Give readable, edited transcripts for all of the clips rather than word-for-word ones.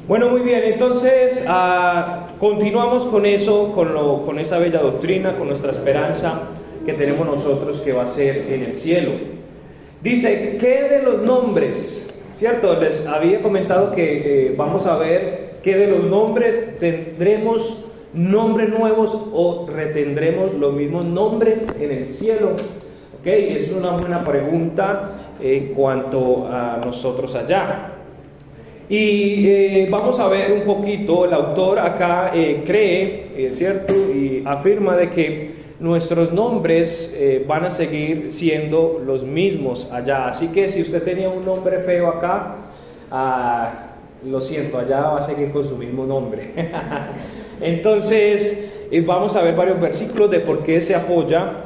Bueno, muy bien, entonces continuamos con eso, con esa bella doctrina, con nuestra esperanza que tenemos nosotros que va a ser en el cielo. Dice, ¿qué de los nombres? ¿Cierto? Les había comentado que vamos a ver qué de los nombres tendremos nombres nuevos o retendremos los mismos nombres en el cielo. ¿Ok? Es una buena pregunta en cuanto a nosotros allá. Y vamos a ver un poquito, el autor acá cree, ¿cierto? Y afirma de que nuestros nombres van a seguir siendo los mismos allá. Así que si usted tenía un nombre feo acá, lo siento, allá va a seguir con su mismo nombre. Entonces, vamos a ver varios versículos de por qué se apoya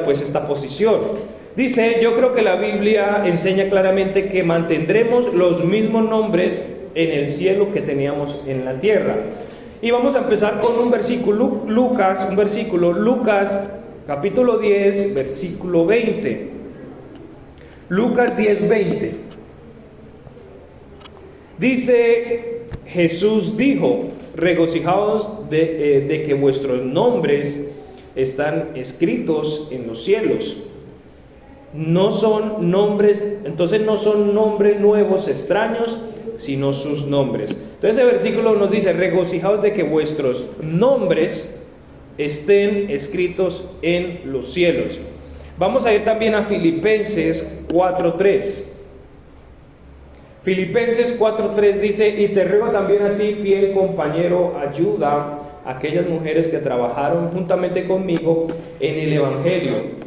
pues esta posición. Dice, yo creo que la Biblia enseña claramente que mantendremos los mismos nombres en el cielo que teníamos en la tierra. Y vamos a empezar con un versículo, Lucas capítulo 10, versículo 20. Lucas 10, 20. Dice, Jesús dijo, regocijaos de que vuestros nombres están escritos en los cielos. No son nombres, entonces no son nombres nuevos, extraños, sino sus nombres. Entonces el versículo nos dice, regocijaos de que vuestros nombres estén escritos en los cielos. Vamos a ir también a Filipenses 4:3. Filipenses 4:3 dice, y te ruego también a ti, fiel compañero, ayuda a aquellas mujeres que trabajaron juntamente conmigo en el Evangelio.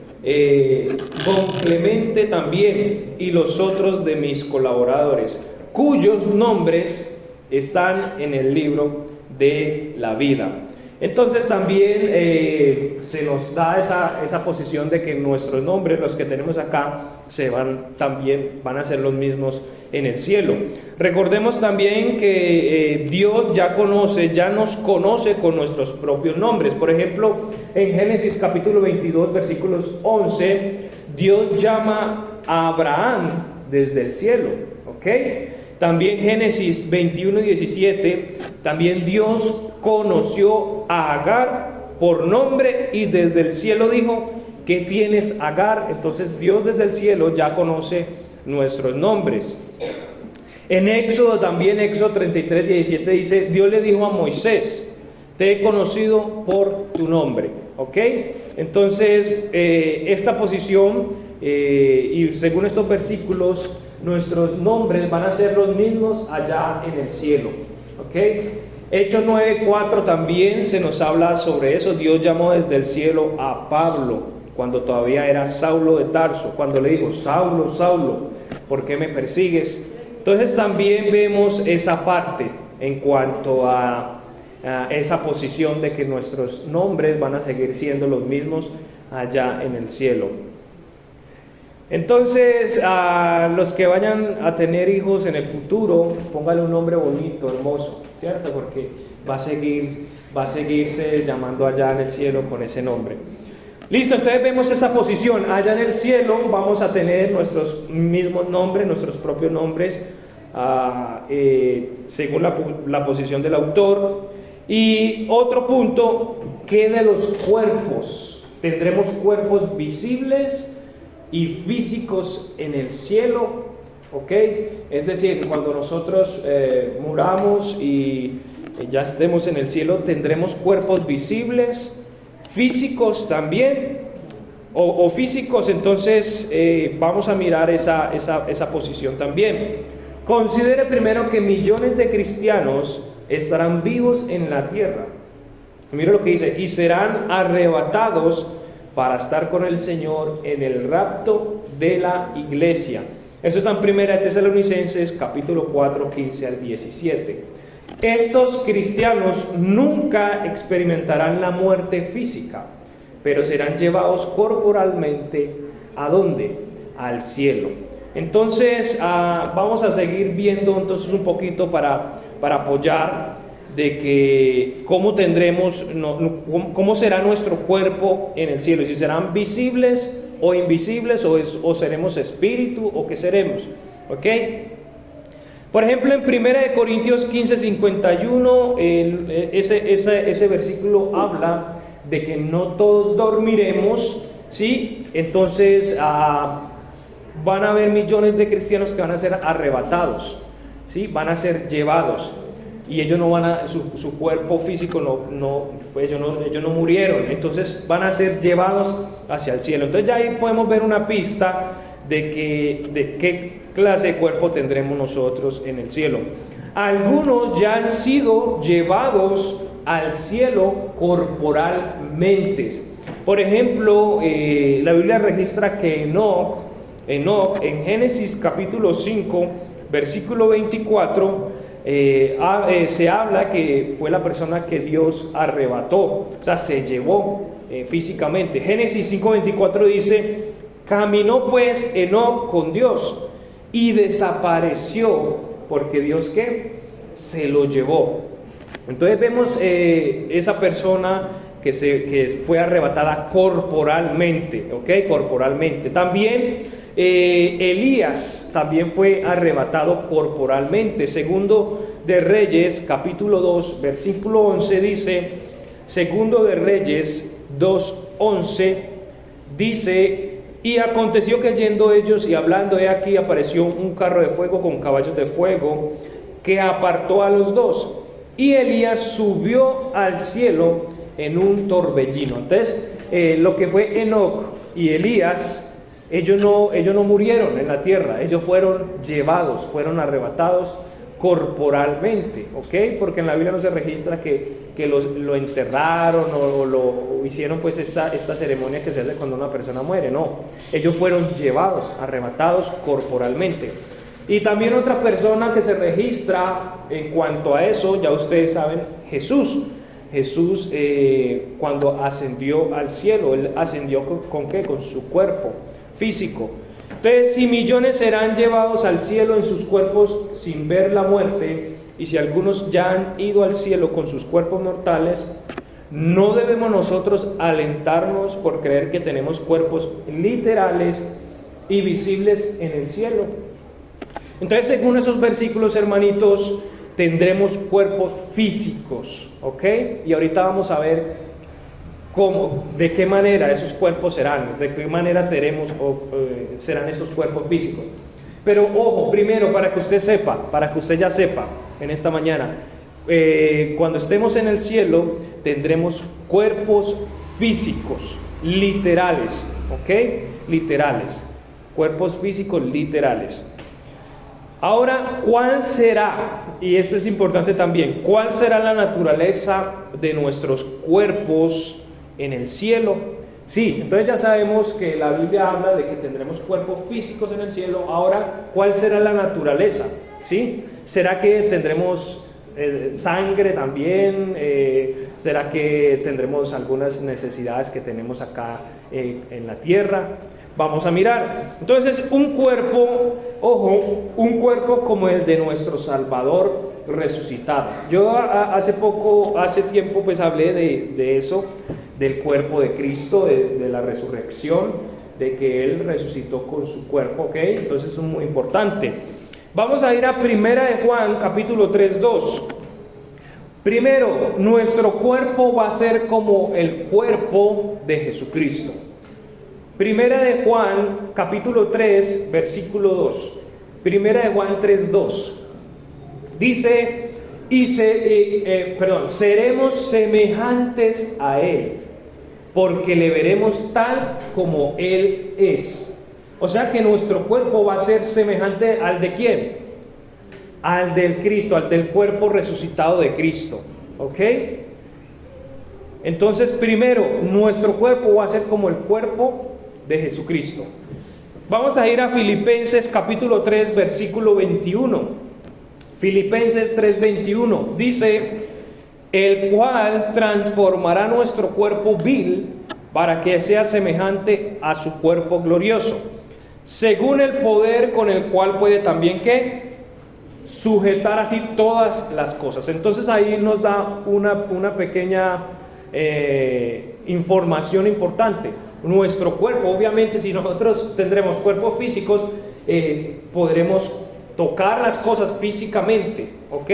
Don Clemente también y los otros de mis colaboradores, cuyos nombres están en el libro de la vida. Entonces también se nos da esa posición de que nuestros nombres, los que tenemos acá, también van a ser los mismos en el cielo. Recordemos también que Dios ya nos conoce con nuestros propios nombres. Por ejemplo, en Génesis capítulo 22, versículos 11, Dios llama a Abraham desde el cielo, ¿ok? También Génesis 21 y 17, también Dios conoció a Agar por nombre y desde el cielo dijo, ¿qué tienes, Agar? Entonces Dios desde el cielo ya conoce nuestros nombres. En Éxodo también, Éxodo 33, 17 dice, Dios le dijo a Moisés, te he conocido por tu nombre, ¿ok? Entonces esta posición y según estos versículos, nuestros nombres van a ser los mismos allá en el cielo, ¿ok? Hechos 9:4 también se nos habla sobre eso. Dios llamó desde el cielo a Pablo cuando todavía era Saulo de Tarso, cuando le dijo, Saulo, Saulo, ¿por qué me persigues? Entonces también vemos esa parte en cuanto a esa posición de que nuestros nombres van a seguir siendo los mismos allá en el cielo. Entonces, a los que vayan a tener hijos en el futuro, póngale un nombre bonito, hermoso, ¿cierto? Porque va a seguirse llamando allá en el cielo con ese nombre. Listo, entonces vemos esa posición. Allá en el cielo vamos a tener nuestros mismos nombres, nuestros propios nombres, según la posición del autor. Y otro punto, ¿qué de los cuerpos? ¿Tendremos cuerpos visibles y físicos en el cielo? ¿Ok? Es decir, cuando nosotros muramos y ya estemos en el cielo, ¿tendremos cuerpos visibles, físicos también? O físicos, entonces vamos a mirar esa posición también. Considere primero que millones de cristianos estarán vivos en la tierra. Mira lo que dice, y serán arrebatados para estar con el Señor en el rapto de la iglesia. Eso está en 1 Tesalonicenses capítulo 4, 15 al 17. Estos cristianos nunca experimentarán la muerte física, pero serán llevados corporalmente, ¿a dónde? Al cielo. Entonces vamos a seguir viendo entonces un poquito para apoyar de que cómo será nuestro cuerpo en el cielo, si serán visibles o invisibles, o seremos espíritu, o qué seremos, ¿ok? Por ejemplo, en 1 Corintios 15:51, ese versículo habla de que no todos dormiremos, ¿sí? Entonces van a haber millones de cristianos que van a ser arrebatados, ¿sí? Van a ser llevados. Y ellos no van a, su cuerpo físico ellos no murieron, entonces van a ser llevados hacia el cielo. Entonces ya ahí podemos ver una pista de qué clase de cuerpo tendremos nosotros en el cielo. Algunos ya han sido llevados al cielo corporalmente. Por ejemplo, la Biblia registra que Enoc en Génesis capítulo 5, versículo 24, se habla que fue la persona que Dios arrebató, o sea, se llevó físicamente. Génesis 5:24 dice: caminó pues Enoc con Dios y desapareció, porque Dios ¿qué? Se lo llevó. Entonces vemos esa persona que fue arrebatada corporalmente, ¿ok? Corporalmente. También Elías también fue arrebatado corporalmente. Segundo de Reyes, capítulo 2, versículo 11 dice, Segundo de Reyes 2:11 dice: y aconteció que yendo ellos y hablando, he aquí apareció un carro de fuego con caballos de fuego que apartó a los dos, y Elías subió al cielo en un torbellino. Entonces, lo que fue Enoc y Elías, ellos no murieron en la tierra, ellos fueron llevados, fueron arrebatados corporalmente, ¿ok? Porque en la Biblia no se registra que lo enterraron o lo hicieron, pues esta ceremonia que se hace cuando una persona muere. No, ellos fueron llevados, arrebatados corporalmente. Y también otra persona que se registra en cuanto a eso, ya ustedes saben, Jesús, cuando ascendió al cielo, él ascendió ¿con qué? Con su cuerpo físico. Entonces, si millones serán llevados al cielo en sus cuerpos sin ver la muerte, y si algunos ya han ido al cielo con sus cuerpos mortales, no debemos nosotros alentarnos por creer que tenemos cuerpos literales y visibles en el cielo. Entonces, según esos versículos, hermanitos, tendremos cuerpos físicos, ¿ok? Y ahorita vamos a ver de qué manera esos cuerpos serán, de qué manera serán estos cuerpos físicos. Pero ojo, primero, para que usted ya sepa en esta mañana, cuando estemos en el cielo, tendremos cuerpos físicos, literales, ¿ok? Literales, cuerpos físicos literales. Ahora, ¿cuál será? Y esto es importante también, ¿cuál será la naturaleza de nuestros cuerpos en el cielo? Sí, entonces ya sabemos que la Biblia habla de que tendremos cuerpos físicos en el cielo. Ahora, ¿cuál será la naturaleza? ¿Sí? ¿Será que tendremos sangre también? ¿Será que tendremos algunas necesidades que tenemos acá en la tierra? Vamos a mirar. Entonces, un cuerpo como el de nuestro Salvador resucitado. Yo hace tiempo pues hablé de eso, del cuerpo de Cristo, de la resurrección, de que Él resucitó con su cuerpo, ¿ok? Entonces es muy importante. Vamos a ir a 1 de Juan, capítulo 3:2. Primero, nuestro cuerpo va a ser como el cuerpo de Jesucristo. 1 de Juan, capítulo 3, versículo 2. 1 de Juan 3:2. Dice, seremos semejantes a Él, porque le veremos tal como Él es. O sea que nuestro cuerpo va a ser semejante al de ¿quién? Al del Cristo, al del cuerpo resucitado de Cristo, ¿ok? Entonces, primero, nuestro cuerpo va a ser como el cuerpo de Jesucristo. Vamos a ir a Filipenses capítulo 3, versículo 21. Filipenses 3:21 dice: el cual transformará nuestro cuerpo vil para que sea semejante a su cuerpo glorioso, según el poder con el cual puede también ¿qué? Sujetar así todas las cosas. Entonces ahí nos da una pequeña información importante. Nuestro cuerpo, obviamente, si nosotros tendremos cuerpos físicos, podremos tocar las cosas físicamente, ¿ok?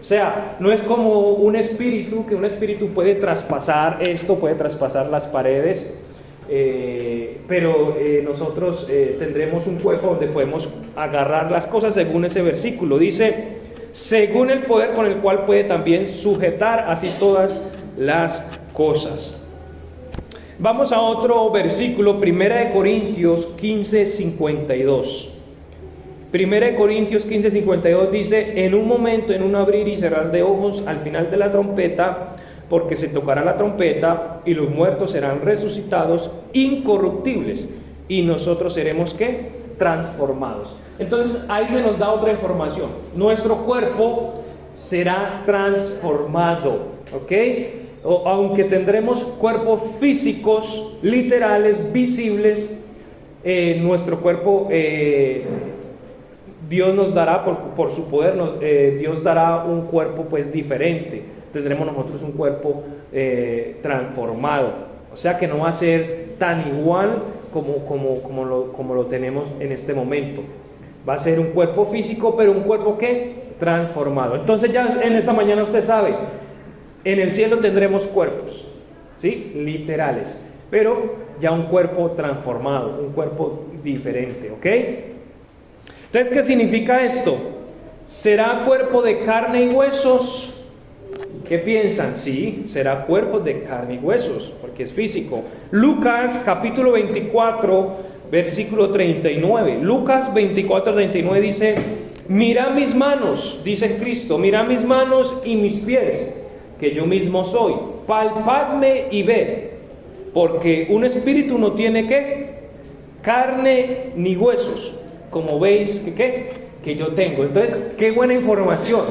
O sea, no es como un espíritu, que un espíritu puede traspasar esto, puede traspasar las paredes, pero nosotros tendremos un cuerpo donde podemos agarrar las cosas según ese versículo. Dice, según el poder con el cual puede también sujetar así todas las cosas. Vamos a otro versículo, 1 Corintios 15:52. 1 Corintios 15:52 dice, en un momento, en un abrir y cerrar de ojos, al final de la trompeta, porque se tocará la trompeta y los muertos serán resucitados incorruptibles y nosotros seremos ¿qué? Transformados. Entonces ahí se nos da otra información. Nuestro cuerpo será transformado, ¿ok? Aunque tendremos cuerpos físicos, literales, visibles, nuestro cuerpo, Dios nos dará, por su poder, Dios dará un cuerpo pues diferente. Tendremos nosotros un cuerpo transformado. O sea que no va a ser tan igual como lo tenemos en este momento. Va a ser un cuerpo físico, pero un cuerpo ¿qué? Transformado. Entonces ya en esta mañana usted sabe, en el cielo tendremos cuerpos, ¿sí? Literales, pero ya un cuerpo transformado, un cuerpo diferente, ¿ok? Entonces, ¿qué significa esto? ¿Será cuerpo de carne y huesos? ¿Qué piensan? Sí, será cuerpo de carne y huesos, porque es físico. Lucas capítulo 24, versículo 39. Lucas 24, 39 dice, mirad mis manos, dice Cristo, mirad mis manos y mis pies, que yo mismo soy. Palpadme y ved, porque un espíritu no tiene ¿qué? Carne ni huesos, como veis que yo tengo. Entonces, qué buena información.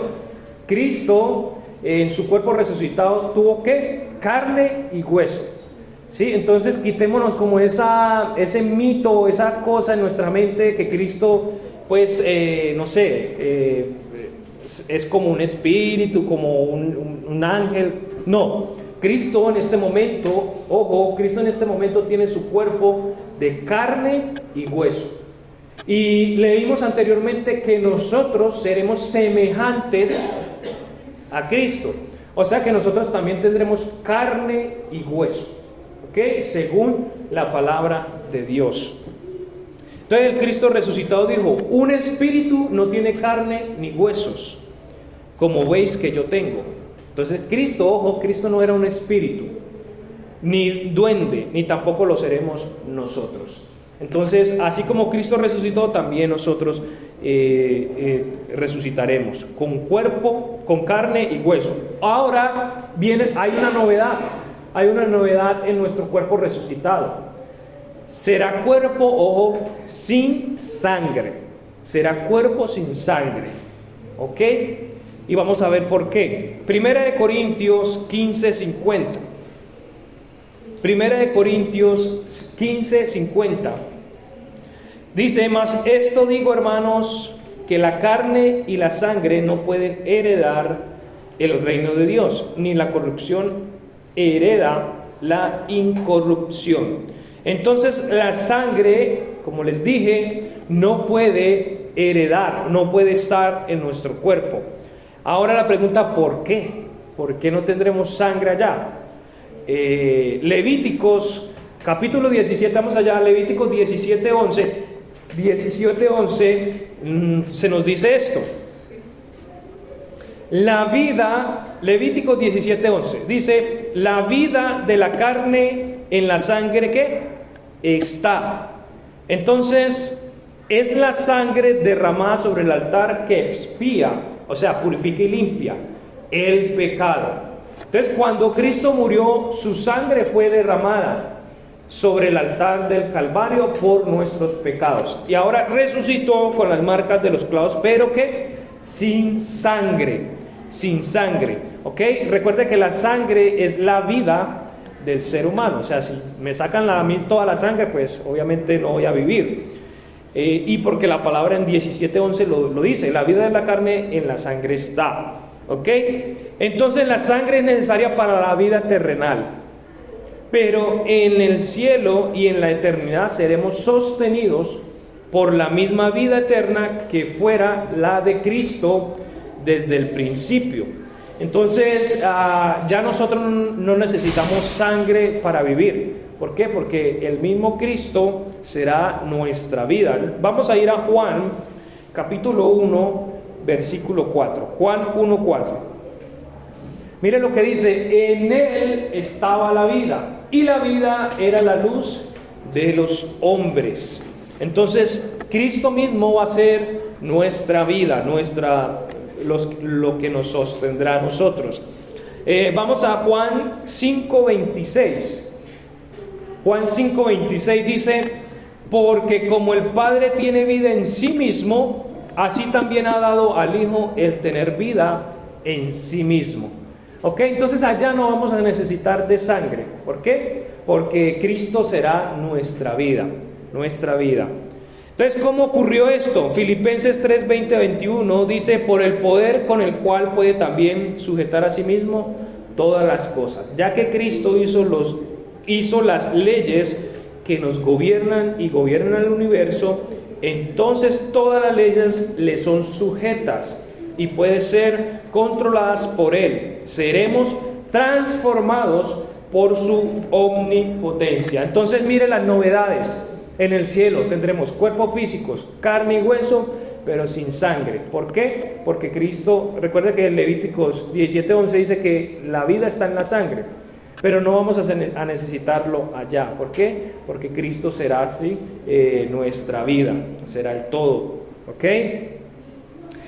Cristo en su cuerpo resucitado tuvo ¿qué? Carne y hueso. ¿Sí? Entonces quitémonos como ese mito, esa cosa en nuestra mente que Cristo, pues, no sé, es como un espíritu, como un ángel. No, Cristo en este momento, ojo, Cristo en este momento tiene su cuerpo de carne y hueso. Y leímos anteriormente que nosotros seremos semejantes a Cristo. O sea que nosotros también tendremos carne y hueso, ¿ok? Según la palabra de Dios. Entonces el Cristo resucitado dijo, un espíritu no tiene carne ni huesos, como veis que yo tengo. Entonces Cristo, ojo, Cristo no era un espíritu, ni duende, ni tampoco lo seremos nosotros. Entonces, así como Cristo resucitó, también nosotros resucitaremos con cuerpo, con carne y hueso. Ahora hay una novedad en nuestro cuerpo resucitado. Será cuerpo, ojo, sin sangre. Será cuerpo sin sangre, ¿ok? Y vamos a ver por qué. 1 Corintios 15:50. 1 Corintios 15:50. Dice, mas esto digo, hermanos, que la carne y la sangre no pueden heredar el reino de Dios, ni la corrupción hereda la incorrupción. Entonces la sangre, como les dije, no puede heredar, no puede estar en nuestro cuerpo. Ahora la pregunta, ¿por qué? ¿Por qué no tendremos sangre allá? Levíticos capítulo 17, vamos allá, Levíticos 17:11 se nos dice esto. La vida, Levíticos 17:11 dice, la vida de la carne en la sangre ¿qué? Está. Entonces es la sangre derramada sobre el altar que expía, o sea, purifica y limpia el pecado. Entonces cuando Cristo murió, su sangre fue derramada sobre el altar del Calvario por nuestros pecados. Y ahora resucitó con las marcas de los clavos, pero que sin sangre, ¿ok? Recuerde que la sangre es la vida del ser humano. O sea, si me sacan a mí toda la sangre, pues obviamente no voy a vivir. Y porque la palabra en 17:11 lo dice, la vida de la carne en la sangre está, ¿ok? Entonces la sangre es necesaria para la vida terrenal. Pero en el cielo y en la eternidad seremos sostenidos por la misma vida eterna que fuera la de Cristo desde el principio. Entonces, ya nosotros no necesitamos sangre para vivir. ¿Por qué? Porque el mismo Cristo será nuestra vida. Vamos a ir a Juan, capítulo 1, versículo 4. Juan 1, 4. Mire lo que dice: en él estaba la vida, y la vida era la luz de los hombres. Entonces, Cristo mismo va a ser nuestra vida, lo que nos sostendrá a nosotros. Vamos a Juan 5:26. Juan 5:26 dice: porque como el Padre tiene vida en sí mismo, así también ha dado al Hijo el tener vida en sí mismo. Ok, entonces allá no vamos a necesitar de sangre. ¿Por qué? Porque Cristo será nuestra vida, nuestra vida. Entonces, ¿cómo ocurrió esto? Filipenses 3:20-21 dice: por el poder con el cual puede también sujetar a sí mismo todas las cosas, ya que Cristo hizo las leyes que nos gobiernan y gobiernan el universo, entonces todas las leyes le son sujetas y pueden ser controladas por Él. Seremos transformados por su omnipotencia. Entonces, mire las novedades. En el cielo tendremos cuerpos físicos, carne y hueso, pero sin sangre. ¿Por qué? Porque Cristo, recuerda que en Levíticos 17:11 dice que la vida está en la sangre, pero no vamos a necesitarlo allá. ¿Por qué? Porque Cristo será así nuestra vida, será el todo. ¿Ok?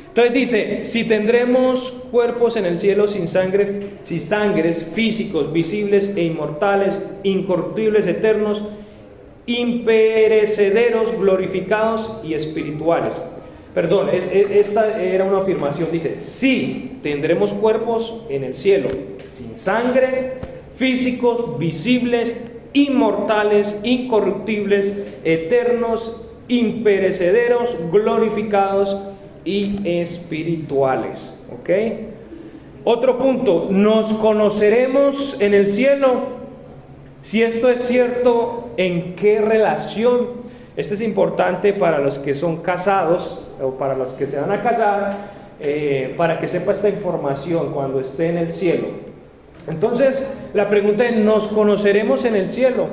Entonces dice: si tendremos cuerpos en el cielo sin sangres físicos, visibles e inmortales, incorruptibles, eternos, imperecederos, glorificados y espirituales. Perdón, esta era una afirmación. Dice: sí, tendremos cuerpos en el cielo sin sangre, físicos, visibles, inmortales, incorruptibles, eternos, imperecederos, glorificados y espirituales. ¿Ok? Otro punto: nos conoceremos en el cielo. Si esto es cierto, ¿en qué relación? Esto es importante para los que son casados o para los que se van a casar, para que sepa esta información cuando esté en el cielo. Entonces, la pregunta es: ¿nos conoceremos en el cielo?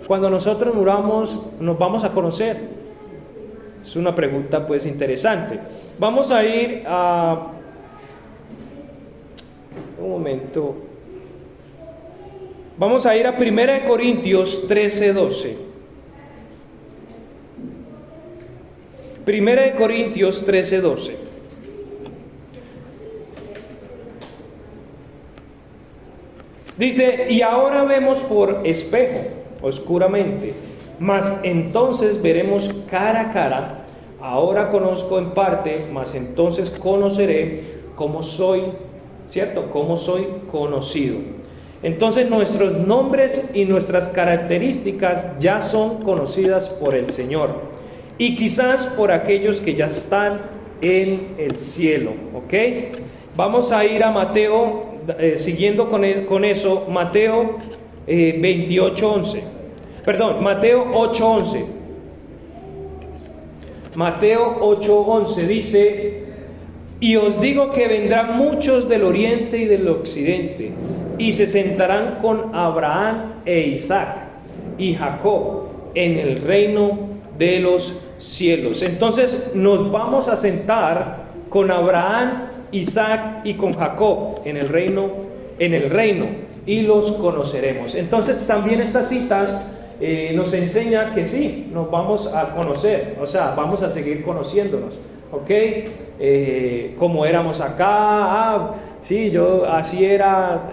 Cuando nosotros muramos, ¿nos vamos a conocer? Es una pregunta pues interesante. Vamos a ir a... un momento. Vamos a ir a 1 Corintios 13:12. 1 Corintios 13:12. Dice: y ahora vemos por espejo, oscuramente, mas entonces veremos cara a cara. Ahora conozco en parte, mas entonces conoceré como soy, ¿cierto? Como soy conocido. Entonces nuestros nombres y nuestras características ya son conocidas por el Señor, y quizás por aquellos que ya están en el cielo. ¿Ok? Vamos a ir a Mateo, siguiendo con eso, Mateo 28:11. Perdón, Mateo 8:11. Mateo 8:11 dice: y os digo que vendrán muchos del oriente y del occidente, y se sentarán con Abraham e Isaac y Jacob en el reino de los cielos. Entonces nos vamos a sentar con Abraham, Isaac y con Jacob en el reino, y los conoceremos. Entonces también estas citas nos enseña que sí, nos vamos a conocer, o sea, vamos a seguir conociéndonos. ¿Ok? Como éramos acá, sí, yo así era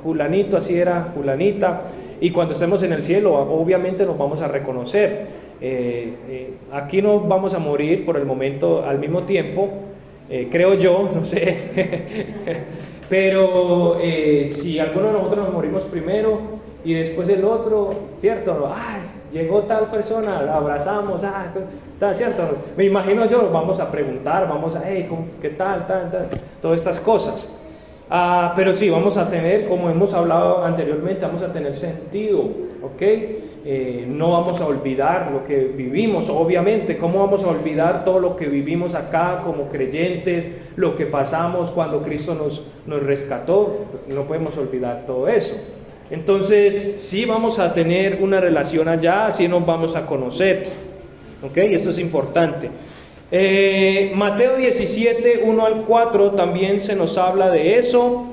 Julanito, así era Julanita, y cuando estemos en el cielo, obviamente nos vamos a reconocer. Aquí no vamos a morir por el momento al mismo tiempo, creo yo, no sé, pero si alguno de nosotros nos morimos primero y después el otro, ¿cierto? Llegó tal persona, la abrazamos, tal, ¿cierto? Me imagino yo, vamos a preguntar, vamos a, hey, ¿qué tal, tal, todas estas cosas. Pero sí, vamos a tener, como hemos hablado anteriormente, vamos a tener sentido, ¿ok? No vamos a olvidar lo que vivimos, obviamente. ¿Cómo vamos a olvidar todo lo que vivimos acá como creyentes, lo que pasamos cuando Cristo nos rescató? No podemos olvidar todo eso. Entonces, sí vamos a tener una relación allá, sí nos vamos a conocer, ¿ok? Esto es importante. Mateo 17, 1 al 4 también se nos habla de eso.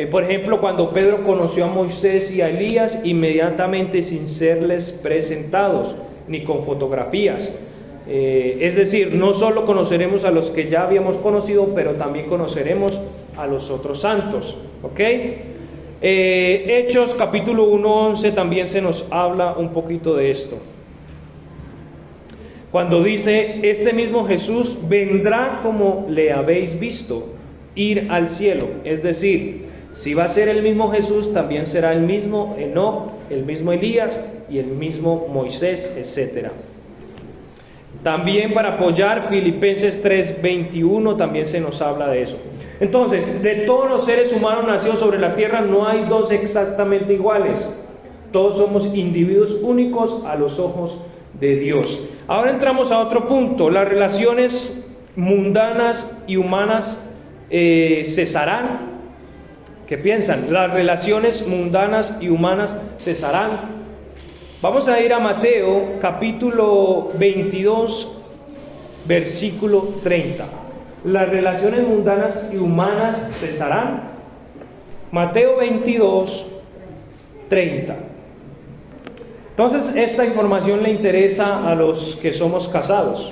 Por ejemplo, cuando Pedro conoció a Moisés y a Elías, inmediatamente sin serles presentados, ni con fotografías. Es decir, no solo conoceremos a los que ya habíamos conocido, pero también conoceremos a los otros santos, ¿ok? Hechos capítulo 1, 11 también se nos habla un poquito de esto. Cuando dice, este mismo Jesús vendrá como le habéis visto ir al cielo. Es decir, si va a ser el mismo Jesús, también será el mismo Enoc, el mismo Elías y el mismo Moisés, etc. También para apoyar Filipenses 3:21 también se nos habla de eso. Entonces, de todos los seres humanos nacidos sobre la tierra no hay dos exactamente iguales. Todos somos individuos únicos a los ojos de Dios. Ahora entramos a otro punto. Las relaciones mundanas y humanas cesarán. ¿Qué piensan? Las relaciones mundanas y humanas cesarán. Vamos a ir a Mateo capítulo 22, versículo 30. Las relaciones mundanas y humanas cesarán. Mateo 22, 30. Entonces, esta información le interesa a los que somos casados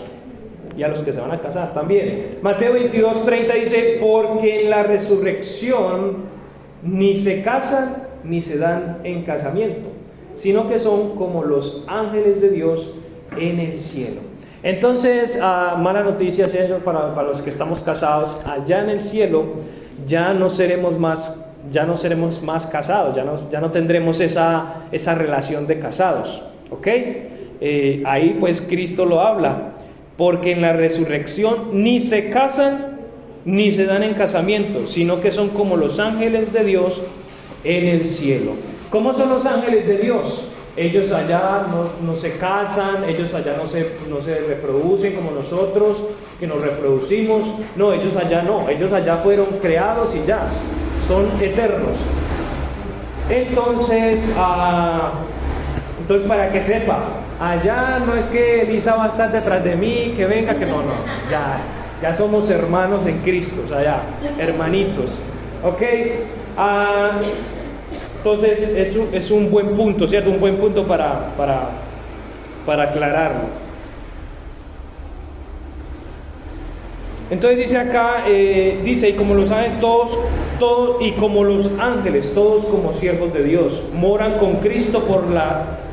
y a los que se van a casar también. Mateo 22, 30 dice, porque en la resurrección ni se casan ni se dan en casamiento, sino que son como los ángeles de Dios en el cielo. Entonces, mala noticia, señor, para los que estamos casados. Allá en el cielo ya no seremos más casados, ya no tendremos esa relación de casados, ¿ok? Ahí pues Cristo lo habla, porque en la resurrección ni se casan ni se dan en casamiento, sino que son como los ángeles de Dios en el cielo. ¿Cómo son los ángeles de Dios? Ellos allá no se casan, ellos allá no se reproducen como nosotros, que nos reproducimos. No, ellos allá fueron creados y ya, son eternos. Entonces para que sepa, allá no es que Elisa va a estar detrás de mí, que venga, que no, ya somos hermanos en Cristo, o sea, ya, hermanitos, ¿ok? Entonces es un buen punto, ¿cierto? Un buen punto para aclararlo. Entonces dice acá, y como los ángeles, todos y como los ángeles, todos como siervos de Dios, moran con Cristo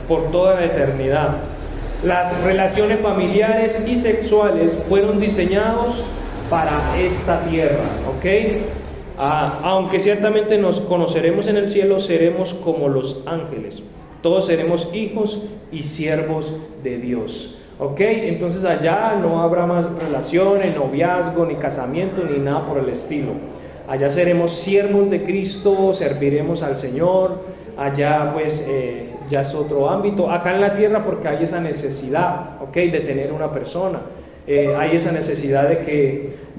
por toda la eternidad. Las relaciones familiares y sexuales fueron diseñados para esta tierra, ¿ok? Aunque ciertamente nos conoceremos en el cielo, seremos como los ángeles. Todos seremos hijos y siervos de Dios, ¿ok? Entonces allá no habrá más relaciones, noviazgo, ni casamiento, ni nada por el estilo. Allá seremos siervos de Cristo, serviremos al Señor. Allá pues ya es otro ámbito. Acá en la tierra porque hay esa necesidad, ¿ok? De tener una persona. Hay esa necesidad de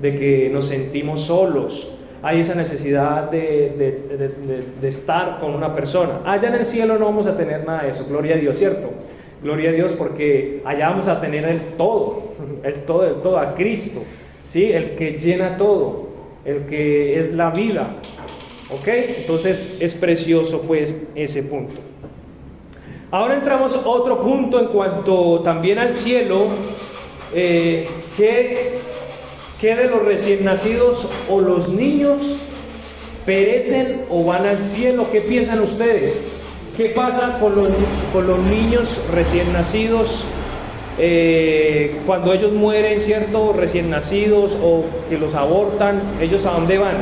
que nos sentimos solos. Hay esa necesidad de estar con una persona. Allá en el cielo no vamos a tener nada de eso, gloria a Dios, ¿cierto? Gloria a Dios, porque allá vamos a tener el todo, a Cristo, ¿sí? El que llena todo, el que es la vida, ¿ok? Entonces es precioso pues ese punto. Ahora entramos a otro punto en cuanto también al cielo, ¿qué de los recién nacidos o los niños perecen o van al cielo? ¿Qué piensan ustedes? ¿Qué pasa con los niños recién nacidos cuando ellos mueren, cierto? Recién nacidos o que los abortan, ¿ellos a dónde van?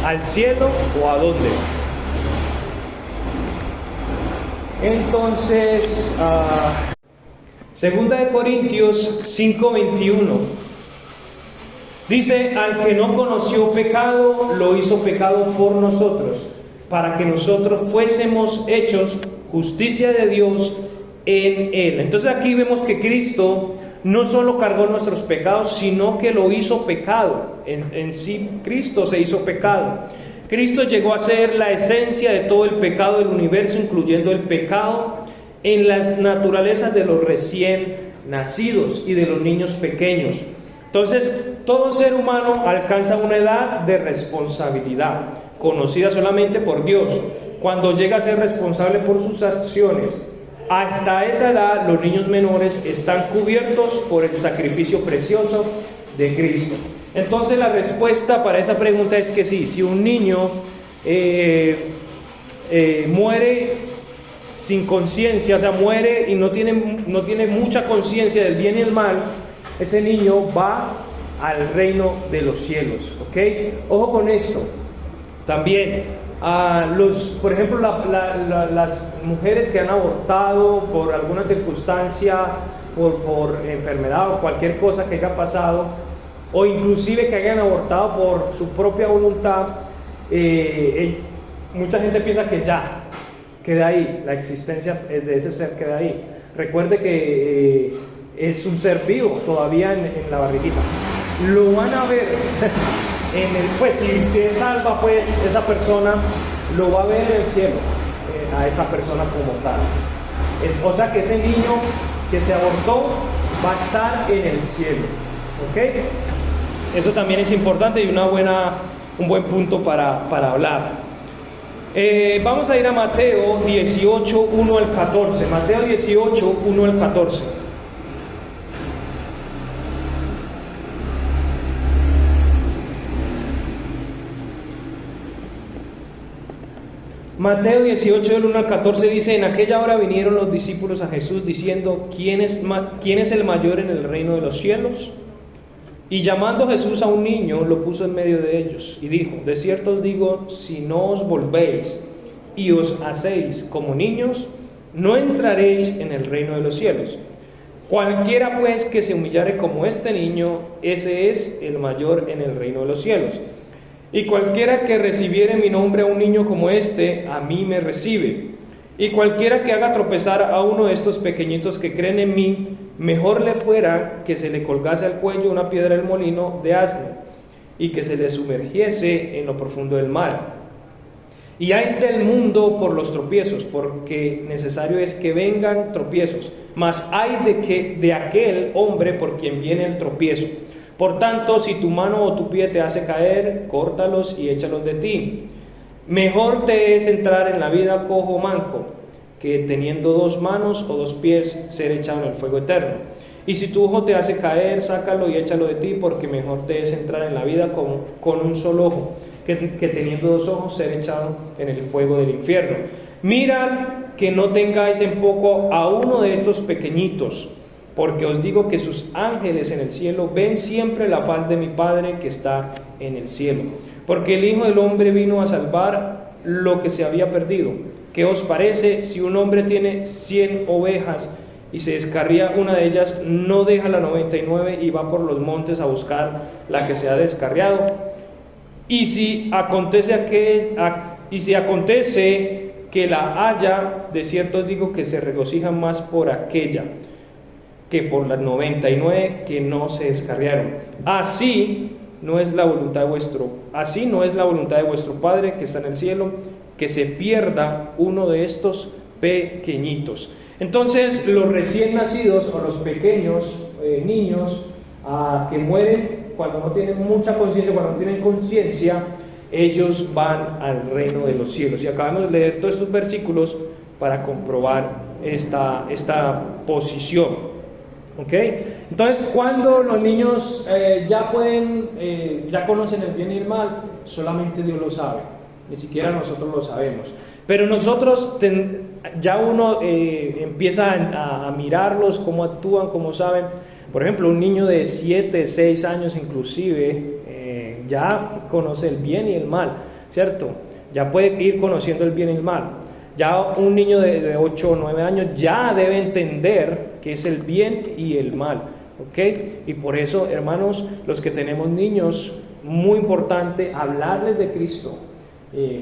¿Al cielo o a dónde? Entonces, Segunda de Corintios 5:21. Dice, al que no conoció pecado, lo hizo pecado por nosotros, para que nosotros fuésemos hechos justicia de Dios en él. Entonces aquí vemos que Cristo no solo cargó nuestros pecados, sino que lo hizo pecado. En sí, Cristo se hizo pecado. Cristo llegó a ser la esencia de todo el pecado del universo, incluyendo el pecado en las naturalezas de los recién nacidos y de los niños pequeños. Entonces, todo ser humano alcanza una edad de responsabilidad, conocida solamente por Dios, cuando llega a ser responsable por sus acciones. Hasta esa edad, los niños menores están cubiertos por el sacrificio precioso de Cristo. Entonces, la respuesta para esa pregunta es que sí. Si un niño muere sin conciencia, o sea, muere y no tiene mucha conciencia del bien y el mal, ese niño va al reino de los cielos, ¿ok? Ojo con esto. También, por ejemplo, las mujeres que han abortado por alguna circunstancia, por enfermedad o cualquier cosa que haya pasado, o inclusive que hayan abortado por su propia voluntad, mucha gente piensa que ya queda ahí, la existencia de ese ser queda ahí. Recuerde que es un ser vivo todavía en la barriguita. Lo van a ver pues si es salva, pues esa persona lo va a ver en el cielo, a esa persona como tal. O sea que ese niño que se abortó va a estar en el cielo, ¿ok? Eso también es importante y un buen punto para hablar. Vamos a ir a Mateo 18, 1 al 14. Mateo 18, 1 al 14. Mateo 18, del 1 al 14 dice: en aquella hora vinieron los discípulos a Jesús diciendo: ¿quién es el mayor en el reino de los cielos? Y llamando Jesús a un niño, lo puso en medio de ellos y dijo: de cierto os digo, si no os volvéis y os hacéis como niños, no entraréis en el reino de los cielos. Cualquiera pues que se humillare como este niño, ese es el mayor en el reino de los cielos. Y cualquiera que recibiere mi nombre a un niño como este, a mí me recibe. Y cualquiera que haga tropezar a uno de estos pequeñitos que creen en mí, mejor le fuera que se le colgase al cuello una piedra del molino de asno, y que se le sumergiese en lo profundo del mar. Y hay del mundo por los tropiezos, porque necesario es que vengan tropiezos, mas hay de aquel hombre por quien viene el tropiezo. Por tanto, si tu mano o tu pie te hace caer, córtalos y échalos de ti. Mejor te es entrar en la vida cojo o manco, que teniendo 2 manos o 2 pies ser echado en el fuego eterno. Y si tu ojo te hace caer, sácalo y échalo de ti, porque mejor te es entrar en la vida con un solo ojo, que teniendo 2 ojos ser echado en el fuego del infierno. Mirad que no tengáis en poco a uno de estos pequeñitos, porque os digo que sus ángeles en el cielo ven siempre la faz de mi Padre que está en el cielo. Porque el Hijo del Hombre vino a salvar lo que se había perdido. ¿Qué os parece si un hombre tiene 100 ovejas y se descarría una de ellas, no deja la 99 y va por los montes a buscar la que se ha descarriado? Y si acontece que la haya, de cierto os digo que se regocijan más por aquella que por las 99 que no se descarriaron. Así no es la voluntad de vuestro Padre que está en el cielo, que se pierda uno de estos pequeñitos. Entonces, los recién nacidos o los pequeños niños que mueren cuando no tienen mucha conciencia, cuando no tienen conciencia, ellos van al reino de los cielos. Y acabamos de leer todos estos versículos para comprobar esta posición. ¿Ok? Entonces, cuando los niños ya conocen el bien y el mal, solamente Dios lo sabe, ni siquiera nosotros lo sabemos. Pero nosotros, ya uno empieza a mirarlos, cómo actúan, cómo saben. Por ejemplo, un niño de 7, 6 años inclusive, ya conoce el bien y el mal, ¿cierto? Ya puede ir conociendo el bien y el mal. Ya un niño de 8 o 9 años ya debe entender qué es el bien y el mal, ¿ok? Y por eso, hermanos, los que tenemos niños, muy importante hablarles de Cristo,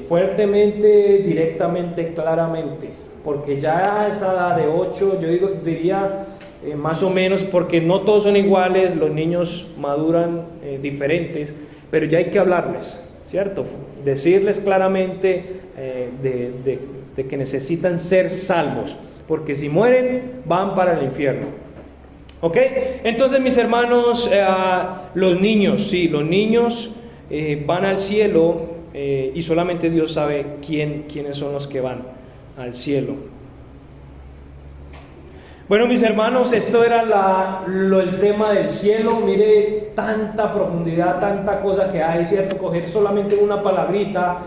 fuertemente, directamente, claramente, porque ya a esa edad de 8, diría más o menos, porque no todos son iguales, los niños maduran diferentes, pero ya hay que hablarles, ¿cierto? Decirles claramente de que necesitan ser salvos, porque si mueren van para el infierno. ¿Ok? Entonces, mis hermanos, los niños, sí, los niños van al cielo, y solamente Dios sabe quiénes son los que van al cielo. Bueno, mis hermanos, esto era el tema del cielo. Mire, tanta profundidad, tanta cosa que hay, ¿cierto? Coger solamente una palabrita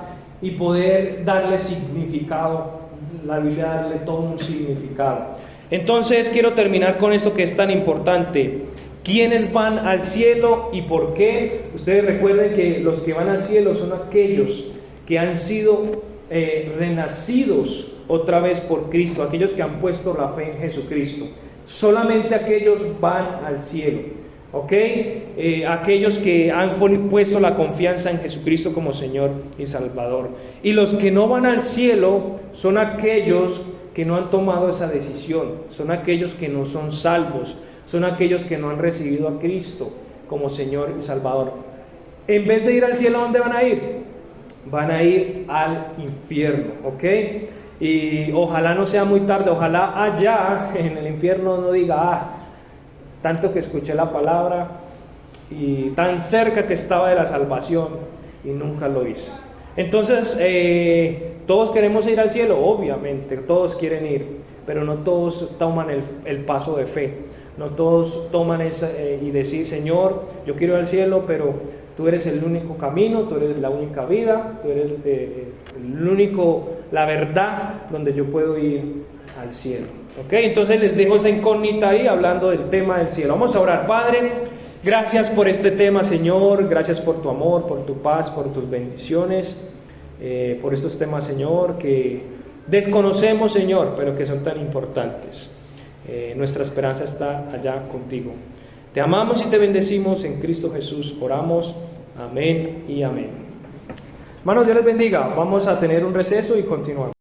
y poder darle significado, la Biblia darle todo un significado. Entonces quiero terminar con esto que es tan importante. ¿Quiénes van al cielo y por qué? Ustedes recuerden que los que van al cielo son aquellos que han sido renacidos otra vez por Cristo, aquellos que han puesto la fe en Jesucristo. Solamente aquellos van al cielo, ¿ok? Aquellos que han puesto la confianza en Jesucristo como Señor y Salvador. Y los que no van al cielo son aquellos que no han tomado esa decisión, son aquellos que no son salvos, son aquellos que no han recibido a Cristo como Señor y Salvador. En vez de ir al cielo, ¿a dónde van a ir? Van a ir al infierno, ¿ok? Y ojalá no sea muy tarde, ojalá allá en el infierno no diga, tanto que escuché la palabra y tan cerca que estaba de la salvación y nunca lo hice. Entonces, todos queremos ir al cielo, obviamente, todos quieren ir, pero no todos toman el paso de fe, no todos toman y decir, Señor, yo quiero ir al cielo, pero tú eres el único camino, tú eres la única vida, tú eres la verdad donde yo puedo ir al cielo. ¿Ok? Entonces les dejo esa incógnita ahí hablando del tema del cielo. Vamos a orar. Padre, gracias por este tema, Señor, gracias por tu amor, por tu paz, por tus bendiciones, por estos temas, Señor, que desconocemos, Señor, pero que son tan importantes. Nuestra esperanza está allá contigo. Te amamos y te bendecimos en Cristo Jesús. Oramos. Amén y amén. Hermanos, Dios les bendiga. Vamos a tener un receso y continuamos.